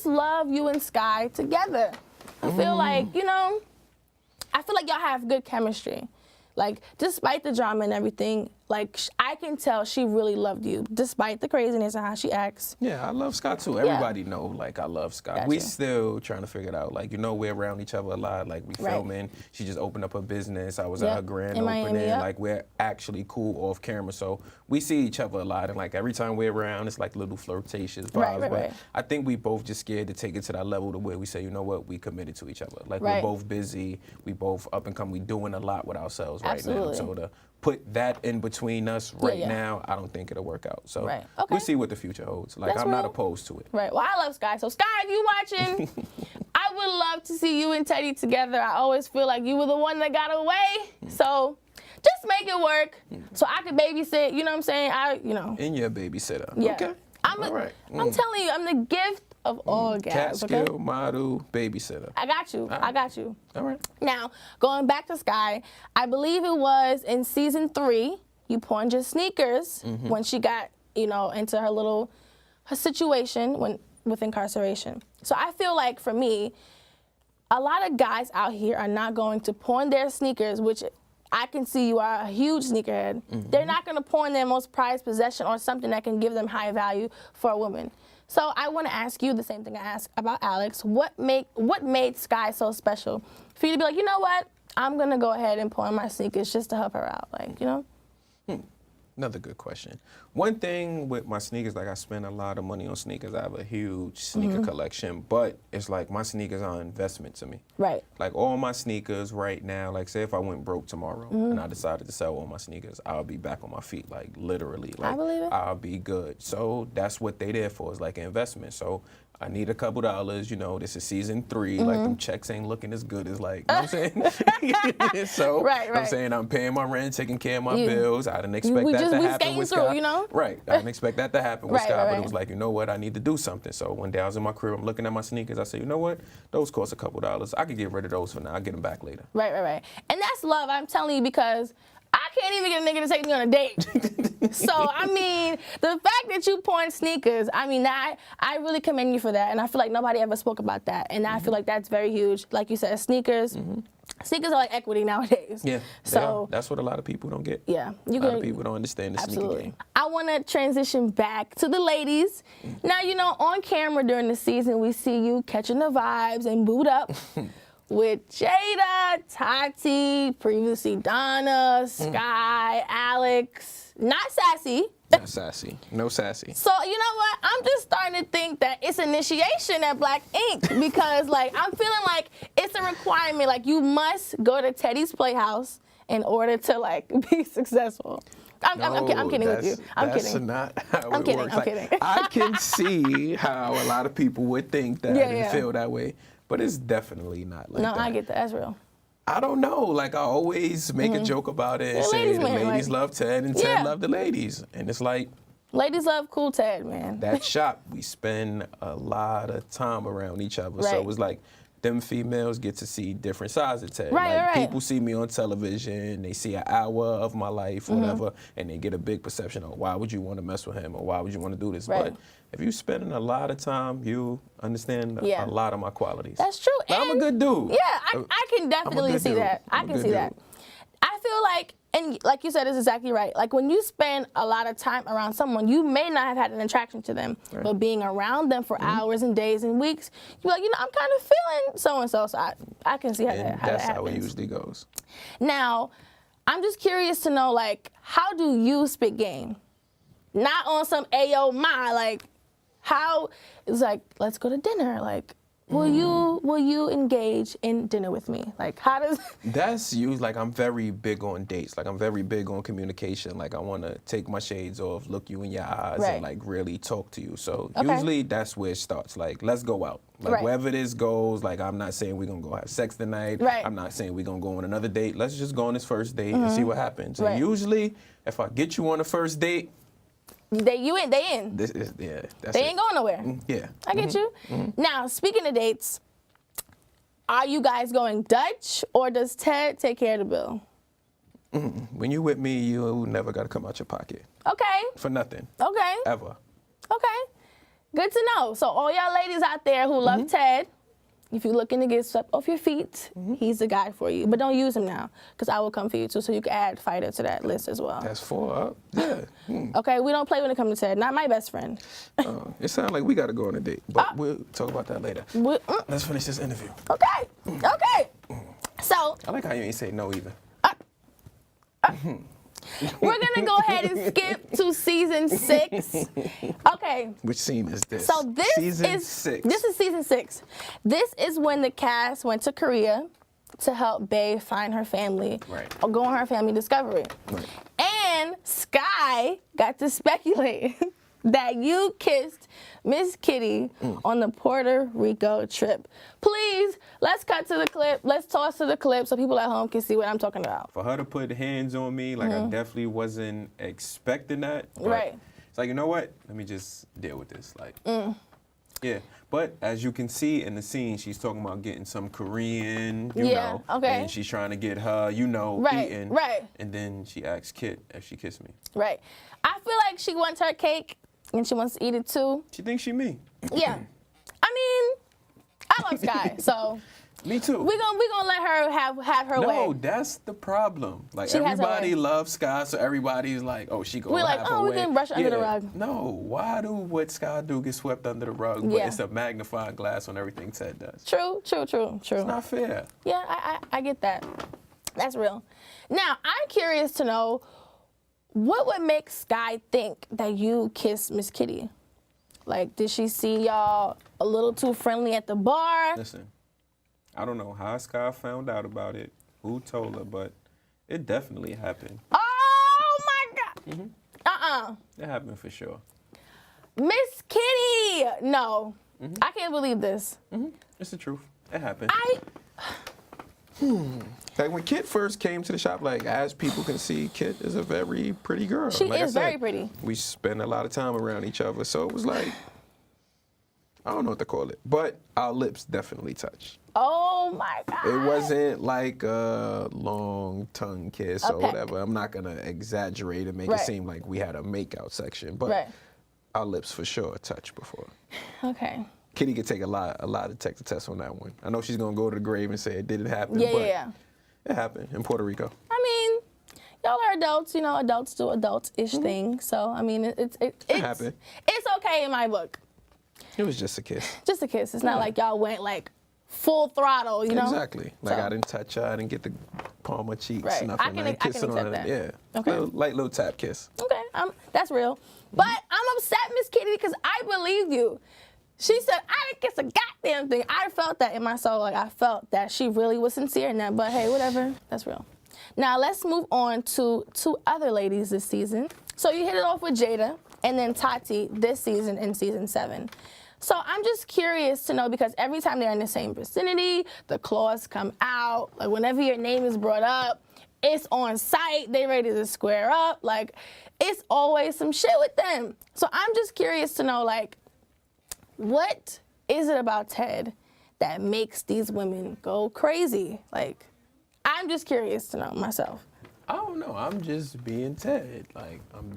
just love you and Sky together. I feel like, you know, I feel like y'all have good chemistry. Like, despite the drama and everything, like, I can tell she really loved you, despite the craziness and how she acts. Yeah, I love Scott too. Everybody know, like, I love Scott. Gotcha. We still trying to figure it out. Like, you know, we're around each other a lot. Like, we filming. She just opened up her business. I was at her grand opening. Miami, Like, we're actually cool off camera. So we see each other a lot. And, like, every time we're around, it's like little flirtatious vibes. But I think we both just scared to take it to that level to where we say, you know what, we committed to each other. Like, we're both busy. We both up and come. We doing a lot with ourselves right now. So to put that in between us now, I don't think it'll work out. So we'll see what the future holds. Like, I'm not opposed to it. Right. Well, I love Sky. So, Sky, if you watching, I would love to see you and Teddy together. I always feel like you were the one that got away. So, just make it work so I can babysit. You know what I'm saying? In your babysitter. Yeah. Okay. All right. I'm telling you, I'm the gift of all gas. Catskill, model, babysitter. I got you. I got you. All right. Now, going back to Sky, I believe it was in season 3, you pawned your sneakers when she got, you know, into her situation with incarceration. So I feel like, for me, a lot of guys out here are not going to pawn their sneakers, which I can see you are a huge sneakerhead. They're not going to pawn their most prized possession or something that can give them high value for a woman. So I want to ask you the same thing I asked about Alex. What made Sky so special for you to be like, you know what? I'm going to go ahead and pawn my sneakers just to help her out, like, you know? Another good question. One thing with my sneakers, like, I spend a lot of money on sneakers. I have a huge sneaker collection, but it's like my sneakers are an investment to me. Right. Like, all my sneakers right now, like, say if I went broke tomorrow and I decided to sell all my sneakers, I'll be back on my feet, like, literally. Like, I believe it. I'll be good. So that's what they there for, is like an investment. So I need a couple dollars, you know, this is season 3, like, them checks ain't looking as good as, like, you know what I'm saying? So, I'm saying I'm paying my rent, taking care of my bills. I didn't expect that to happen with Scott. You know? Right, I didn't expect that to happen with Scott, but it was like, you know what, I need to do something. So one day I was in my crib, I'm looking at my sneakers, I said, you know what, those cost a couple dollars. I could get rid of those for now, I'll get them back later. Right. And that's love, I'm telling you, because I can't even get a nigga to take me on a date. So, I mean, the fact that you pawn sneakers, I mean, I really commend you for that. And I feel like nobody ever spoke about that. And I feel like that's very huge. Like you said, sneakers. Sneakers are like equity nowadays. Yeah, so that's what a lot of people don't get. Yeah. A lot of people don't understand the sneaker game. I want to transition back to the ladies. Now, you know, on camera during the season, we see you catching the vibes and boot up with Jadah, Tati, previously Donna, Sky, Alex. Not sassy. Not sassy. No sassy. So, you know what? I'm just starting to think that it's initiation at Black Ink because, like, I'm feeling like it's a requirement. Like, you must go to Teddy's Playhouse in order to, like, be successful. I'm kidding with you. I'm kidding. That's not how it works. I'm kidding. I can see how a lot of people would think that and feel that way, but it's definitely not like that. No, I get that. That's real. I don't know. Like, I always make a joke about it and say the ladies love Ted and Ted love the ladies. And it's like, ladies love cool Ted, man. That shop, we spend a lot of time around each other. So it's like, them females get to see different sides of Ted. People see me on television, they see an hour of my life, whatever, and they get a big perception of why would you want to mess with him or why would you want to do this. But if you're spending a lot of time, you understand a lot of my qualities. That's true. I'm a good dude. Yeah, I can definitely see that. I can see that. I feel like, and like you said, it's exactly right. Like, when you spend a lot of time around someone, you may not have had an attraction to them, but being around them for hours and days and weeks, you're like, you know, I'm kind of feeling so-and-so, so I can see how that happens. That's how it usually goes. Now, I'm just curious to know, like, how do you spit game? Not on some ayo ma, like, how, it's like, let's go to dinner, like, will you engage in dinner with me? Like, how does... That's usually, like, I'm very big on dates. Like, I'm very big on communication. Like, I want to take my shades off, look you in your eyes, and, like, really talk to you. So usually that's where it starts. Like, let's go out. Like, wherever this goes, like, I'm not saying we're going to go have sex tonight. I'm not saying we're going to go on another date. Let's just go on this first date and see what happens. And usually, if I get you on a first date, they in. This is, that's they ain't going nowhere. Yeah. I get you. Now, speaking of dates, are you guys going Dutch or does Ted take care of the bill? When you with me, you never got to come out your pocket. Okay. For nothing. Okay. Ever. Okay. Good to know. So all y'all ladies out there who love Ted, if you're looking to get swept off your feet, he's the guy for you. But don't use him now, because I will come for you too, so you can add Fighter to that list as well. That's 4 up. Yeah. Okay, we don't play when it comes to Ted. Not my best friend. It sounds like we got to go on a date, but we'll talk about that later. Let's finish this interview. Okay. Okay. So. I like how you ain't say no either. We're going to go ahead and skip to season 6. Okay. Which scene is this? So this season is 6. This is season 6. This is when the cast went to Korea to help Bae find her family or go on her family discovery. Right. And Sky got to speculate that you kissed Miss Kitty on the Puerto Rico trip. Please, let's cut to the clip. Let's toss to the clip so people at home can see what I'm talking about. For her to put hands on me, like I definitely wasn't expecting that. Right. It's like, you know what? Let me just deal with this. Like, yeah. But as you can see in the scene, she's talking about getting some Korean, you know. Okay. And she's trying to get her, you know, eating. Right. And then she asks Kit if she kissed me. Right. I feel like she wants her cake and she wants to eat it too. She thinks she me. Yeah. I mean, I love Sky, so. Me too. We gonna let her have her way. No, that's the problem. Like She has her everybody way. loves Sky, so everybody's like, oh, she gonna We're like, have her oh, we way. can brush under the rug. No, why do what Sky do get swept under the rug? But it's a magnifying glass on everything Ted does. True. It's not fair. Yeah, I get that. That's real. Now, I'm curious to know, what would make Sky think that you kissed Miss Kitty? Like, did she see y'all a little too friendly at the bar? Listen, I don't know how Sky found out about it, who told her, but it definitely happened. Oh, my God. It happened for sure. Miss Kitty! No. I can't believe this. It's the truth. It happened. Like when Kit first came to the shop, like as people can see, Kit is a very pretty girl. She like is very pretty. We spend a lot of time around each other, so it was like, I don't know what to call it, but our lips definitely touched. Oh my God. It wasn't like a long tongue kiss or whatever. I'm not gonna exaggerate and make it seem like we had a makeout section, but our lips for sure touched before. Okay. Kitty could take a lot of detective tests on that one. I know she's gonna go to the grave and say it didn't happen, but it happened in Puerto Rico. I mean, y'all are adults, you know, adults do adult-ish things. So, I mean, it happened. It's okay in my book. It was just a kiss. Just a kiss. It's not like y'all went like full throttle, you know? Exactly. Like I didn't touch her, I didn't get the palm of cheeks, nothing. I can accept that. Yeah. Okay. Light little tap kiss. Okay, that's real. But I'm upset, Miss Kitty, because I believed you. She said, I didn't kiss a goddamn thing. I felt that in my soul. Like, I felt that she really was sincere in that. But, hey, whatever. That's real. Now, let's move on to 2 other ladies this season. So, you hit it off with Jadah and then Tati this season in season 7. So, I'm just curious to know, because every time they're in the same vicinity, the claws come out. Like, whenever your name is brought up, it's on site. They ready to square up. Like, it's always some shit with them. So, I'm just curious to know, like, what is it about Ted that makes these women go crazy? Like, I'm just curious to know myself. I don't know. I'm just being Ted. Like, I'm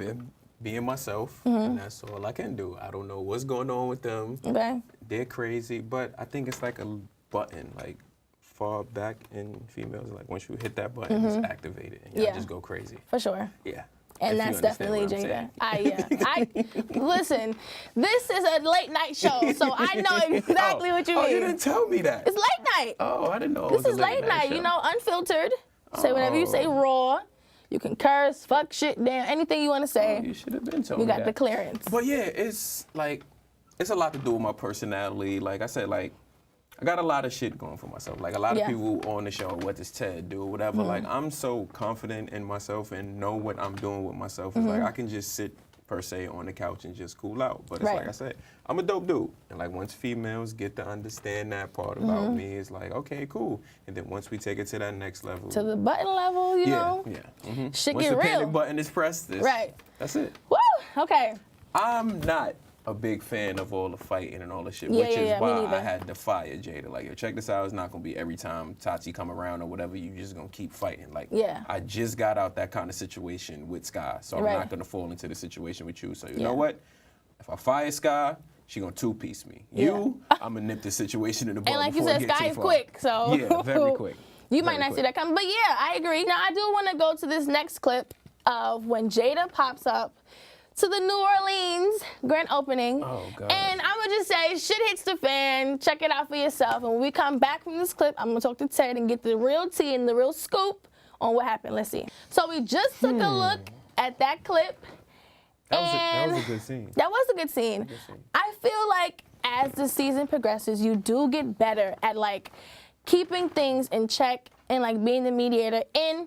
being myself, and that's all I can do. I don't know what's going on with them. Okay. They're crazy, but I think it's like a button, like far back in females. Like, once you hit that button, it's activated, and y'all just go crazy. For sure. Yeah. And that's definitely Jadah. Listen, this is a late night show, so I know exactly what you mean. Oh, you didn't tell me that. It's late night. Oh, I didn't know. This is late night, show. you know, unfiltered. Say whatever you say raw. You can curse, fuck shit, damn, anything you want to say. You should have been telling me You got that. the clearance. But yeah, it's like, it's a lot to do with my personality. Like I said, like, I got a lot of shit going for myself. Like, a lot of people on the show, what does Ted do, whatever. Like, I'm so confident in myself and know what I'm doing with myself. It's like, I can just sit, per se, on the couch and just cool out. But it's like I said, I'm a dope dude. And, like, once females get to understand that part about me, it's like, okay, cool. And then once we take it to that next level. To the button level, you know? Yeah. Shit Once get the real. panic button is pressed, that's it. Woo! Okay. I'm not a big fan of all the fighting and all the shit, Yeah, which is why me neither. I had to fire Jadah. Like, yo, check this out. It's not going to be every time Tati come around or whatever, you just going to keep fighting. Like, I just got out that kind of situation with Sky, so I'm not going to fall into the situation with you. So you know what? If I fire Sky, she gonna two-piece me. You, I'm gonna nip the situation in the bud. And like you before said, it gets Sky too is far. quick, so. Yeah, very quick. You might Very not quick. see that coming, but yeah, I agree. Now, I do want to go to this next clip of when Jadah pops up to the New Orleans grand opening. Oh, God. And I'm going to just say, shit hits the fan. Check it out for yourself. And when we come back from this clip, I'm going to talk to Ted and get the real tea and the real scoop on what happened. Let's see. So we just took a look at that clip. That was a good scene. That was a good scene. I feel like as the season progresses, you do get better at like keeping things in check and like being the mediator in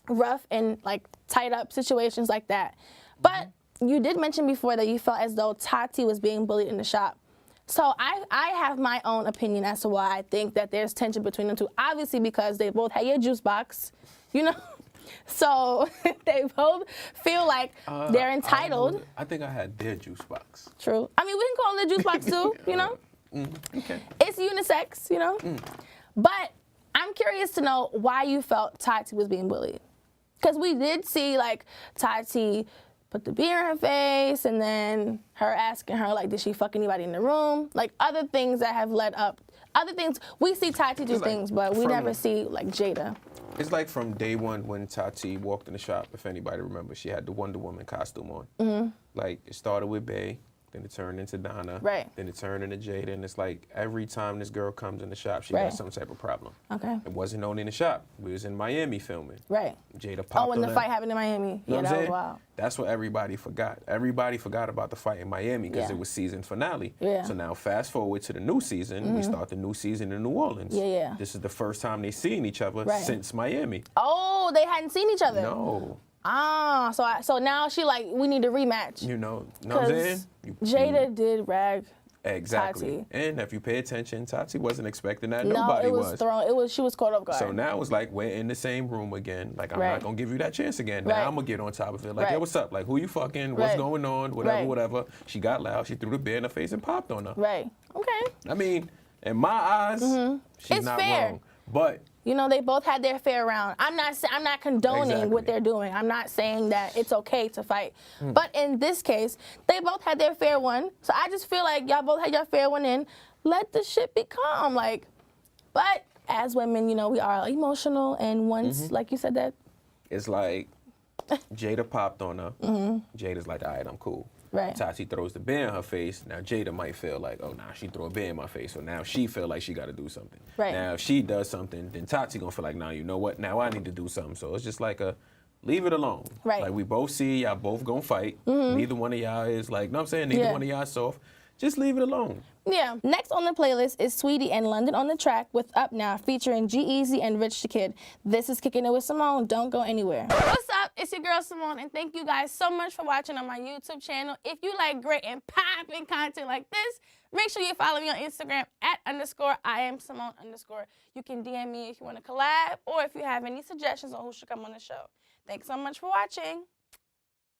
rough and like tied up situations like that. But you did mention before that you felt as though Tati was being bullied in the shop. So I have my own opinion as to why I think that there's tension between them two. Obviously because they both had your juice box, you know? So they both feel like they're entitled. I think I had their juice box. True. I mean, we can call it a juice box too, you know? Okay. It's unisex, you know? But I'm curious to know why you felt Tati was being bullied. Because we did see, like, Tati put the beer in her face and then her asking her, like, did she fuck anybody in the room? Like, other things that have led up. Other things, we see Tati do things, but we never see, like, Jadah. It's like from day one when Tati walked in the shop, if anybody remembers, she had the Wonder Woman costume on. Like, it started with Bae, then it turned into Donna, then it turned into Jadah, and it's like every time this girl comes in the shop, she got some type of problem. Okay. It wasn't only in the shop. We was in Miami filming. Jadah popped Oh, when on the fight happened in Miami. You know Yeah, that was wild. That's what everybody forgot. Everybody forgot about the fight in Miami because it was season finale. So now fast forward to the new season. We start the new season in New Orleans. This is the first time they seen each other since Miami. Oh, they hadn't seen each other? No. Ah, so now she like, we need a rematch. You know what I'm saying? Jadah did rag Exactly. Tati. And if you pay attention, Tati wasn't expecting that. No, Nobody it was thrown. She was caught off guard. So now it's like we're in the same room again. Like I'm not gonna give you that chance again. Now I'm gonna get on top of it. Like, yo, what's up? Like, who you fucking? What's going on? Whatever, whatever. She got loud. She threw the beer in her face and popped on her. Okay. I mean, in my eyes, she's not wrong. But you know, they both had their fair round. I'm not condoning what they're doing. I'm not saying that it's okay to fight. But in this case, they both had their fair one. So I just feel like y'all both had your fair one in. Let the shit be calm. Like, but as women, you know, we are emotional. And once, like you said that. It's like Jadah popped on her. Jada's like, all right, I'm cool. Tati throws the beer in her face. Now Jadah might feel like, oh, nah, she threw a beer in my face. So now she feel like she got to do something. Now if she does something, then Tati gonna feel like, nah, you know what? Now I need to do something. So it's just like a leave it alone. Like we both see y'all both gonna fight. Neither one of y'all is like, know what I'm saying? Neither one of y'all soft. Just leave it alone. Yeah. Next on the playlist is Sweetie and London on the Track with Up Now featuring G-Eazy and Rich the Kid. This is Kicking It with Simone. Don't go anywhere. What's up? It's your girl Simone, and thank you guys so much for watching on my YouTube channel. If you like great and popping content like this, make sure you follow me on Instagram @_IamSimone_. You can DM me if you want to collab or if you have any suggestions on who should come on the show. Thanks so much for watching.